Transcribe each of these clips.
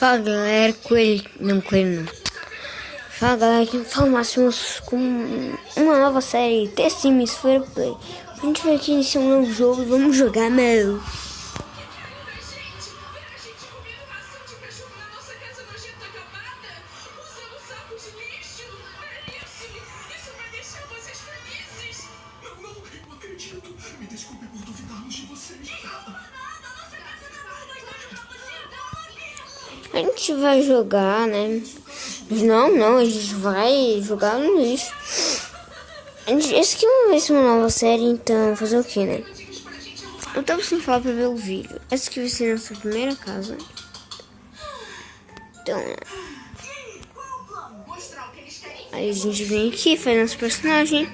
Fala galera, coelho, não coelho não. Fala galera, aqui fala Máximos com uma nova série The Sims Free Play. A gente vai aqui iniciar um novo jogo e vamos jogar, meu. A gente vai jogar, né? Não, a gente vai jogar no lixo. Esse aqui vai ser uma nova série, então fazer o que, né? Eu tava sem falar pra ver o vídeo. Essa aqui vai ser a nossa primeira casa. Então, né? Aí a gente vem aqui, faz nosso personagem.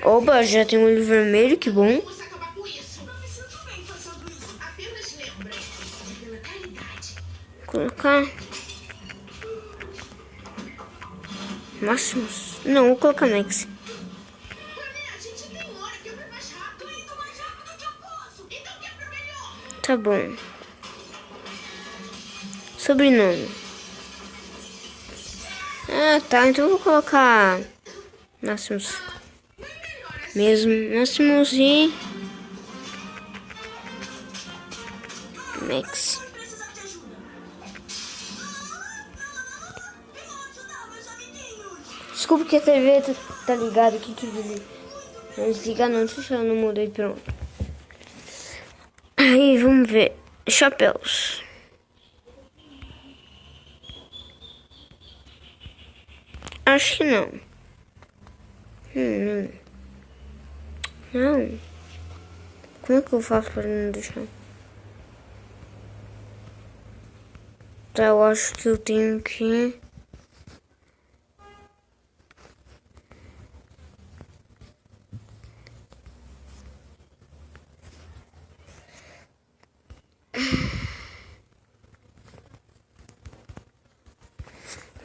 Oba, já tem um olho vermelho, que bom. Colocar Máximos. Não, vou colocar Max. Tá bom. Sobrenome. Ah, tá. Então eu vou colocar Máximos. Mesmo. Máximos e Max. Desculpa que a TV tá ligada aqui que não desliga não, deixa eu não mudei, pronto. Aí vamos ver. Chapéus. Acho que não. Não. Como é que eu faço para não deixar? Tá, eu acho que eu tenho que...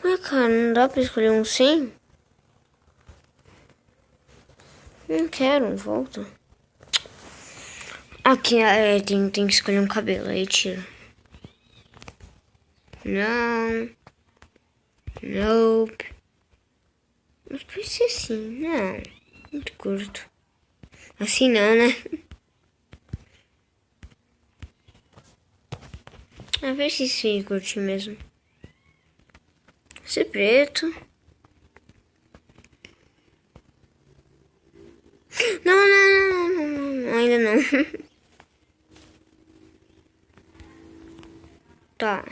Ué, cara, não dá pra escolher um sim? Não quero, volta. Aqui, tem que escolher um cabelo, aí tira. Não. Nope. Mas pode ser assim, não. Muito curto. Assim não, né? A ver se sim, curte mesmo. Ser preto. Não, ainda não. Tá.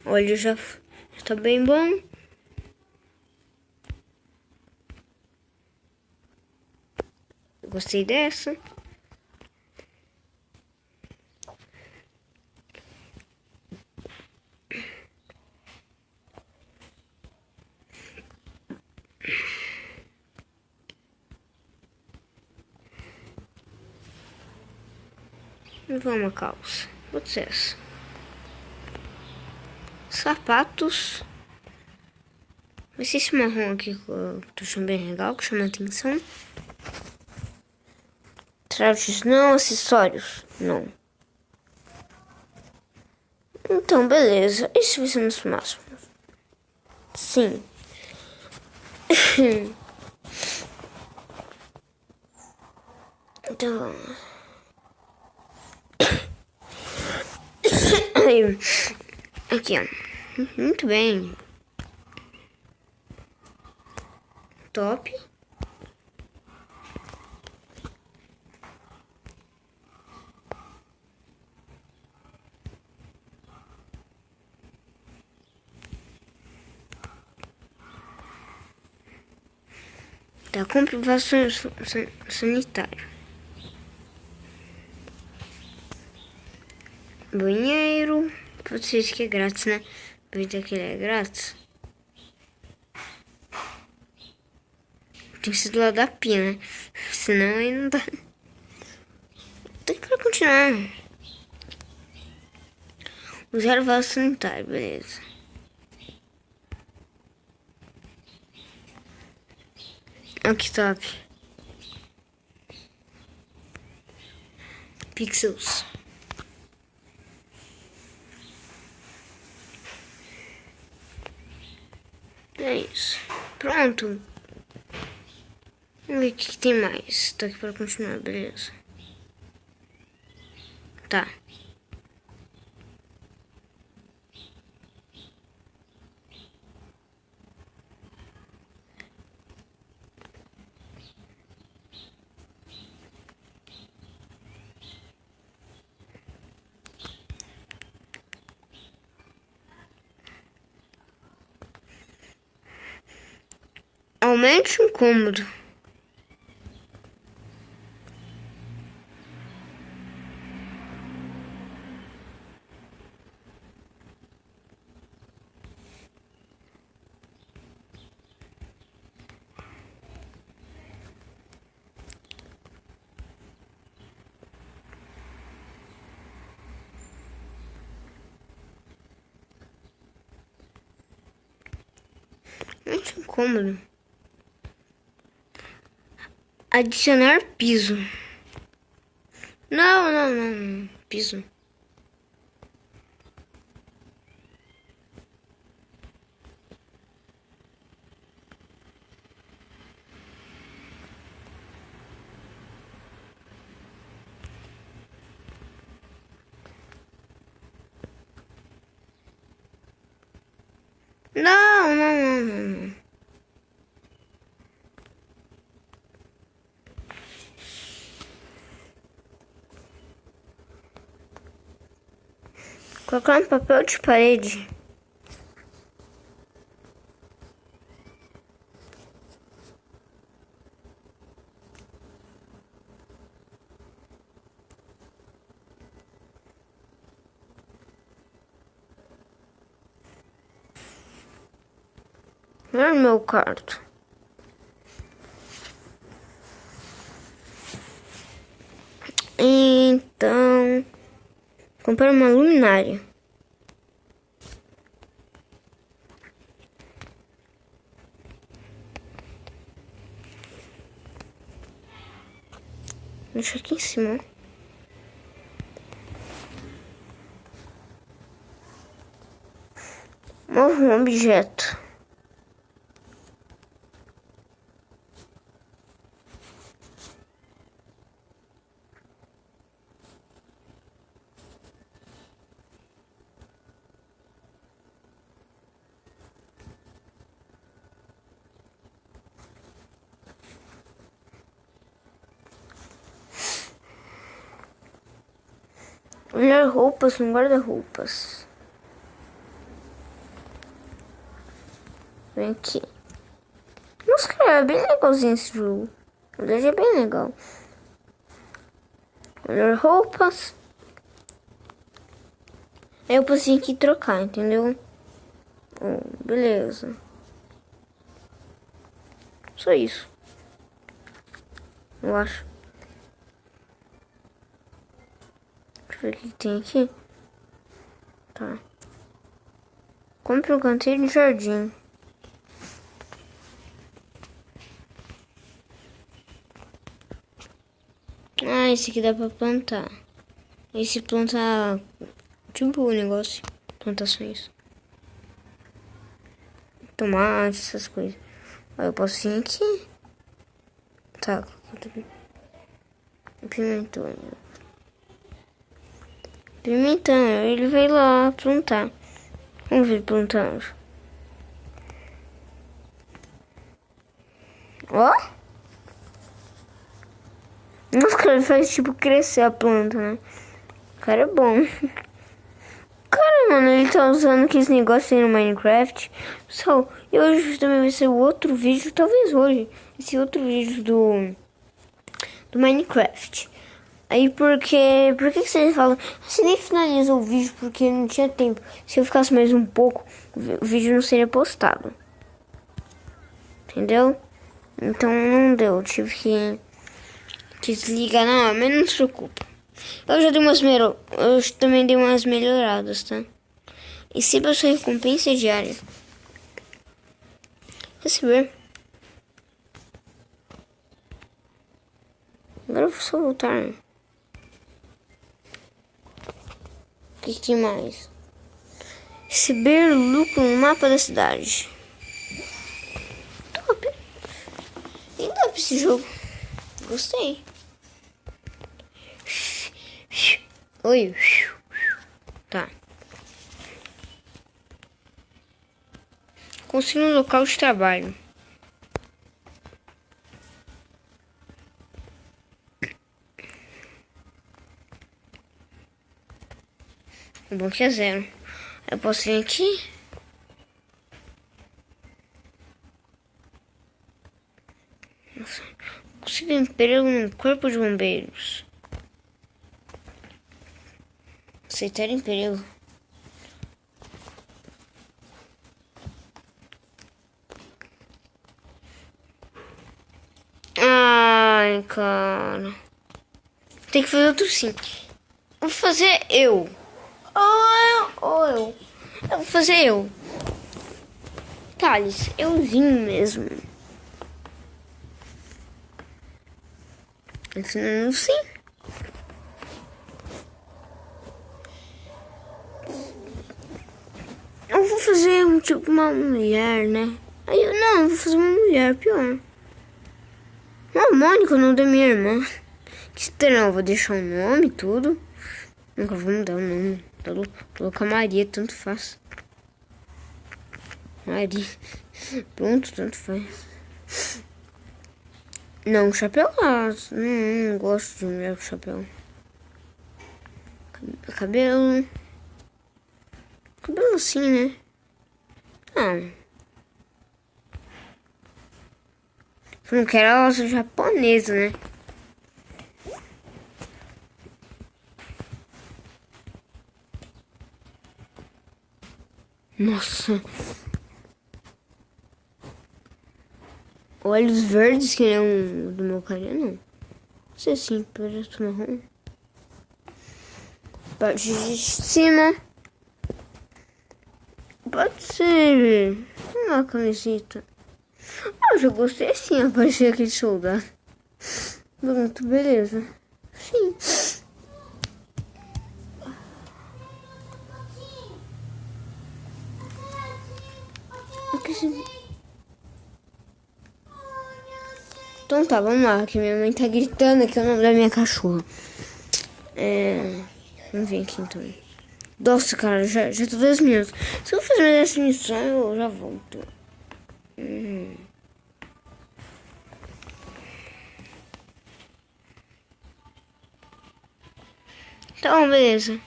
Olha, já tá bem bom. Gostei dessa. Vou levar uma calça. Pode ser essa. Sapatos. Vai ser esse marrom aqui que eu tô achando bem legal, que chama a atenção. Trajes não, acessórios não. Então, beleza. Esse vai ser o nosso máximo. Sim. Então... Aqui, ó. Muito bem. Top. Tá, comprovação sanitária. Banheiro. Pode ser que é grátis, né? Aproveitar que ele é grátis. Tem que ser do lado da pia, né? Senão aí não dá. Tem que continuar. Usar o vaso sanitário, beleza. Olha que top. pixels. É isso. Pronto. Vamos ver o que tem mais. Tô aqui para continuar, beleza. Tá. Aumente o cômodo. Aumente o cômodo. Adicionar piso. Não. Piso. Não. Colocar um papel de parede. Não é meu quarto. Então, comprar uma luminária. Deixa aqui em cima. Move um objeto. Olhar roupas no guarda-roupas. Vem aqui. Nossa, cara, é bem legalzinho esse jogo. Na verdade é bem legal. Olhar roupas. Aí eu posso aqui trocar, entendeu? Beleza. Só isso. Eu acho. Deixa eu ver o que tem aqui. Tá. Compre um canteiro de jardim. Ah, esse aqui dá pra plantar. Esse plantar tipo o negócio. Plantações. Tomate, essas coisas. Aí eu posso vir aqui. Tá. Pimentão. Ele veio lá plantar. Vamos ver plantando. Ó. Nossa, cara, ele faz tipo crescer a planta, né? O cara é bom. Cara, mano, ele tá usando aqueles negócios aí no Minecraft. Pessoal, e hoje também vai ser o outro vídeo, talvez hoje. Esse outro vídeo do Minecraft. Aí por que vocês falam? Você nem finalizou o vídeo porque não tinha tempo. Se eu ficasse mais um pouco, o vídeo não seria postado. Entendeu? Então não deu, tive que desligar na hora, mas não se preocupa. Eu já dei eu também dei umas melhoradas, tá? E se a sua recompensa diária. Receber. Agora eu vou só voltar. que mais? Receber lucro no mapa da cidade. Top. E top esse jogo. Gostei. Oi. Tá. Construir um local de trabalho. O bom que é 0. Eu posso vir aqui. Nossa. Consigo emprego no corpo de bombeiros. Aceitar emprego. Ai, cara. Tem que fazer outro sim. Vou fazer eu. Eu vou fazer eu. Thales, euzinho mesmo. Ensinando sim. Eu vou fazer tipo uma mulher, né? Aí eu vou fazer uma mulher, pior. Uma Mônica, o nome da minha irmã. Que estranho, eu vou deixar o nome e tudo. Nunca vou mudar o nome. Colocar Maria, tanto faz. Maria. Pronto, tanto faz. Não, chapéu não gosto de mulher com chapéu. Cabelo assim, né? Eu não quero ela ser japonesa, né? Nossa. Olhos verdes, que é do meu carinha, não. Não sei assim, parece marrom. Parte de cima. Pode ser uma camiseta. Eu já gostei assim, aparecer aquele soldado. Pronto, beleza. Sim. Então tá, vamos lá, que minha mãe tá gritando aqui o nome da minha cachorra. Vamos ver aqui então. Nossa, cara, já tô 10 minutos. Se eu fazer mais essa missão, eu já volto. Então, beleza.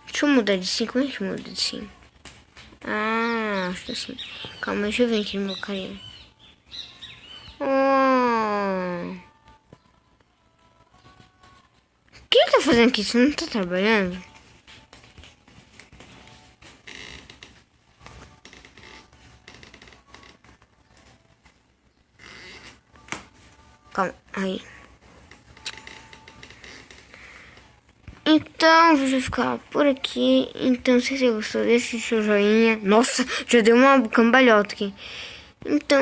Deixa eu mudar de sim. Como é que muda de sim? Acho que assim. Calma, deixa eu ver aqui no meu carinha. O que ele tá fazendo aqui? Você não tá trabalhando? Calma, aí. Então, vou ficar por aqui. Então, se você gostou, deixe seu joinha. Nossa, já deu uma cambalhota aqui. Então,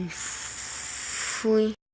fui.